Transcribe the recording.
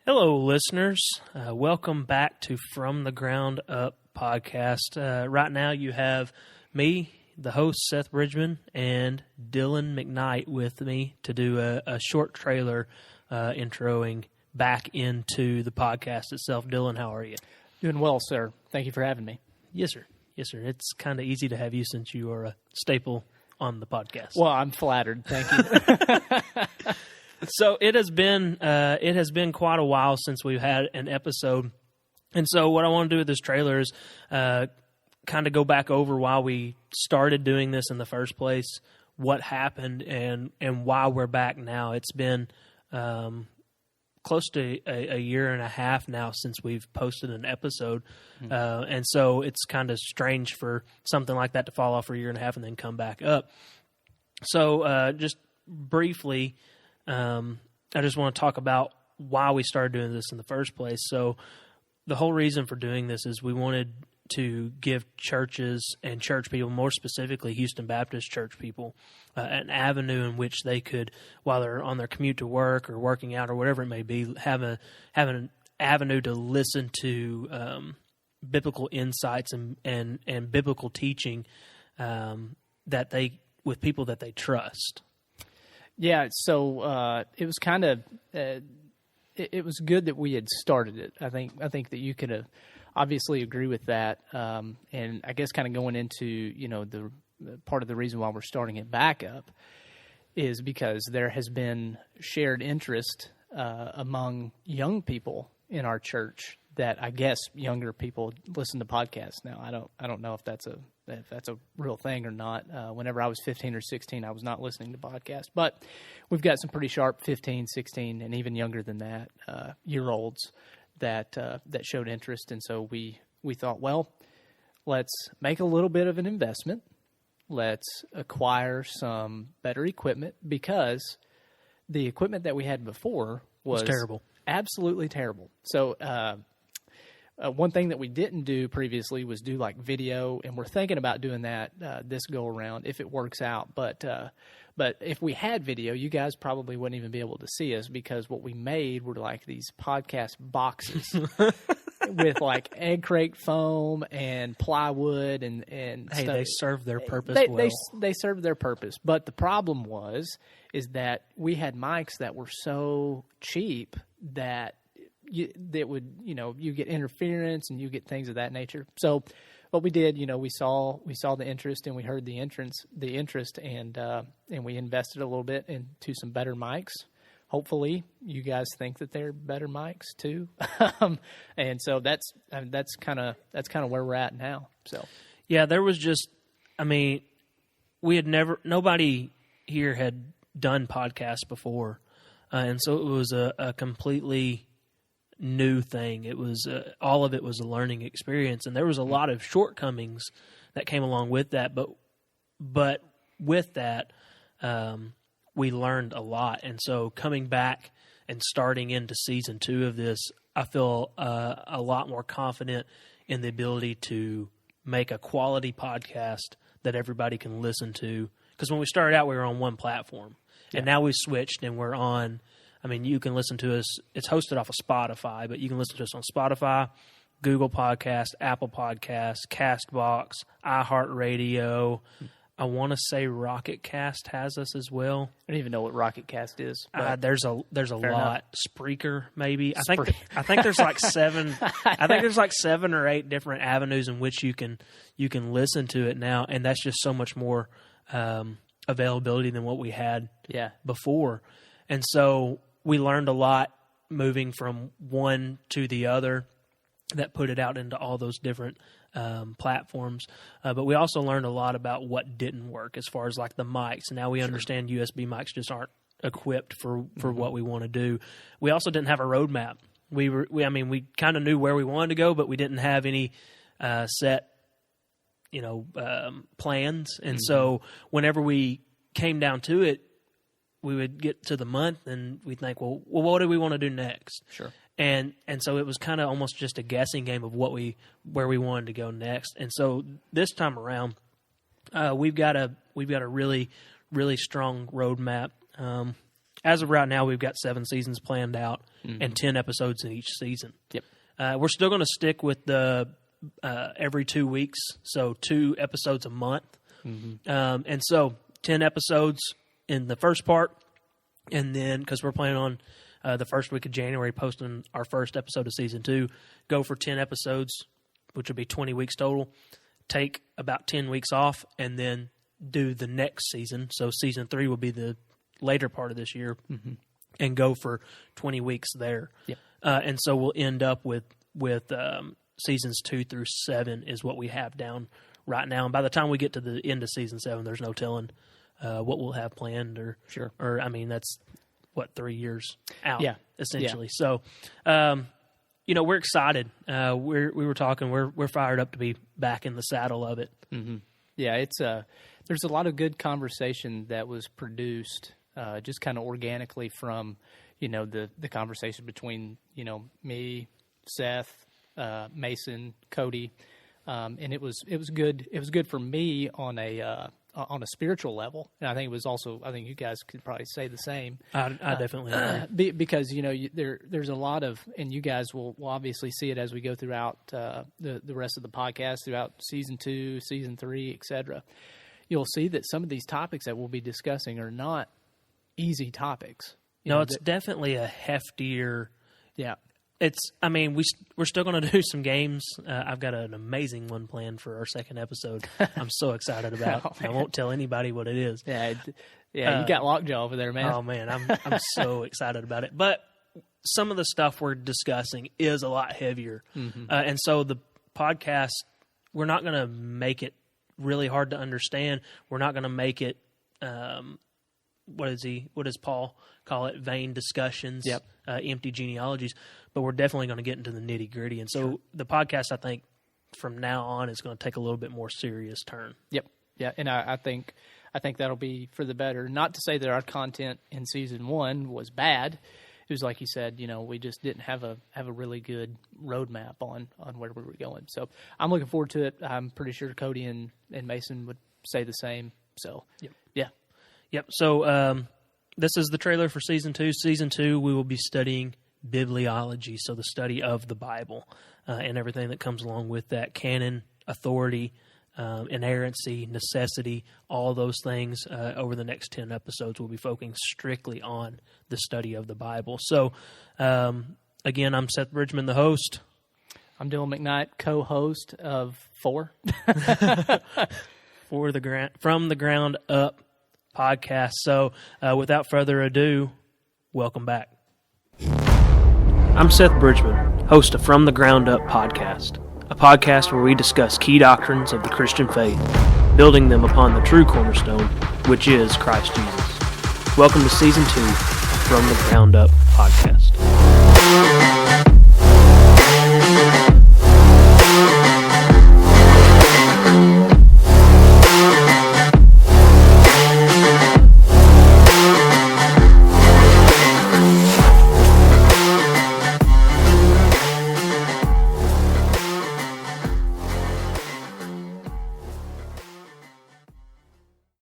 Hello, listeners. Welcome back to From the Ground Up podcast. Right now you have me, the host, Seth Bridgman, and Dylan McKnight with me to do a short trailer introing back into the podcast itself. Dylan, how are you? Doing well, sir. Thank you for having me. Yes, sir. Yes, sir. It's kind of easy to have you since you are a staple on the podcast. Well, I'm flattered. Thank you. So it has been quite a while since we've had an episode, and so what I want to do with this trailer is kind of go back over why we started doing this in the first place, what happened, and why we're back now. It's been close to a year and a half now since we've posted an episode, and so it's kind of strange for something like that to fall off for a year and a half and then come back up. So just briefly. I just want to talk about why we started doing this in the first place. So the whole reason for doing this is we wanted to give churches and church people, more specifically Houston Baptist church people, an avenue in which they could, while they're on their commute to work or working out or whatever it may be, have an avenue to listen to biblical insights and biblical teaching with people that they trust. Yeah, so it was kind of it was good that we had started it. I think that you could have obviously agree with that, and I guess kind of going into the part of the reason why we're starting it back up is because there has been shared interest among young people in our church that I guess younger people listen to podcasts now. I don't know if that's a real thing or not. Whenever I was 15 or 16, I was not listening to podcasts. But we've got some pretty sharp 15, 16, and even younger than that year-olds that showed interest. And so we thought, well, let's make a little bit of an investment. Let's acquire some better equipment, because the equipment that we had before was terrible. Absolutely terrible. So one thing that we didn't do previously was do like video, and we're thinking about doing that this go around if it works out. But if we had video, you guys probably wouldn't even be able to see us, because what we made were like these podcast boxes with like egg crate foam and plywood and hey, stuff. they served their purpose well. They served their purpose, but the problem is that we had mics that were so cheap that you get interference and you get things of that nature. So what we did, we saw the interest, and we heard the interest, and we invested a little bit into some better mics. Hopefully you guys think that they're better mics too. And so that's kind of where we're at now. So yeah, there was just, nobody here had done podcasts before. And so it was a completely new thing. It was all of it was a learning experience, and there was a lot of shortcomings that came along with that. But with that, we learned a lot. And so coming back and starting into season 2 of this, I feel a lot more confident in the ability to make a quality podcast that everybody can listen to. Because when we started out, we were on one platform. And now we've switched, and we're on, you can listen to us. It's hosted off of Spotify, but you can listen to us on Spotify, Google Podcast, Apple Podcasts, CastBox, iHeartRadio. I want to say Rocket Cast has us as well. I don't even know what Rocket Cast is. There's a lot. Enough. Spreaker, maybe. I think there's like 7. I think there's like 7 or 8 different avenues in which you can listen to it now, and that's just so much more availability than what we had before. And so we learned a lot moving from one to the other that put it out into all those different platforms. But we also learned a lot about what didn't work as far as like the mics. Now we understand USB mics just aren't equipped for what we want to do. We also didn't have a roadmap. We kind of knew where we wanted to go, but we didn't have any set plans. And so whenever we came down to it, we would get to the month and we'd think, well, what do we want to do next? Sure. And so it was kind of almost just a guessing game of where we wanted to go next. And so this time around, we've got a really, really strong roadmap. as of right now, we've got 7 seasons planned out and 10 episodes in each season. Yep. We're still going to stick with the every 2 weeks, so 2 episodes a month. And so 10 episodes in the first part, and then because we're planning on the first week of January posting our first episode of season 2, go for 10 episodes, which would be 20 weeks total, take about 10 weeks off, and then do the next season. So season 3 will be the later part of this year, and go for 20 weeks there. Yep. And so we'll end up with seasons 2 through 7 is what we have down right now. And by the time we get to the end of season 7, there's no telling what we'll have planned, or I mean, that's 3 years out, essentially. So, we're excited. We were talking. We're fired up to be back in the saddle of it. Yeah, it's there's a lot of good conversation that was produced just kind of organically from the conversation between me, Seth, Mason, Cody, and it was good. It was good for me on a spiritual level, and I think you guys could probably say the same. I definitely agree. Because there's a lot of, and you guys will obviously see it as we go throughout the rest of the podcast, throughout season 2, season 3, etc. You'll see that some of these topics that we'll be discussing are not easy topics. It's definitely a heftier. Yeah. We're still going to do some games. I've got an amazing one planned for our second episode. I'm so excited about. I won't tell anybody what it is. Yeah, you got lockjaw over there, man. Oh man, I'm so excited about it. But some of the stuff we're discussing is a lot heavier, and so the podcast, we're not going to make it really hard to understand. We're not going to make it. What does Paul call it? Vain discussions, empty genealogies. But we're definitely going to get into the nitty gritty. And so the podcast, I think, from now on is going to take a little bit more serious turn. Yep. Yeah. And I think that'll be for the better. Not to say that our content in season 1 was bad. It was like you said, we just didn't have a really good roadmap on where we were going. So I'm looking forward to it. I'm pretty sure Cody and Mason would say the same. So Yep. So this is the trailer for season 2. Season 2, we will be studying bibliology, so the study of the Bible and everything that comes along with that, canon, authority, inerrancy, necessity, all those things. Over the next 10 episodes, we'll be focusing strictly on the study of the Bible. So, again, I'm Seth Bridgman, the host. I'm Dylan McKnight, co-host of 4. From the Ground Up podcast. So, without further ado, welcome back. I'm Seth Bridgman, host of From the Ground Up podcast, a podcast where we discuss key doctrines of the Christian faith, building them upon the true cornerstone, which is Christ Jesus. Welcome to Season 2 of From the Ground Up podcast.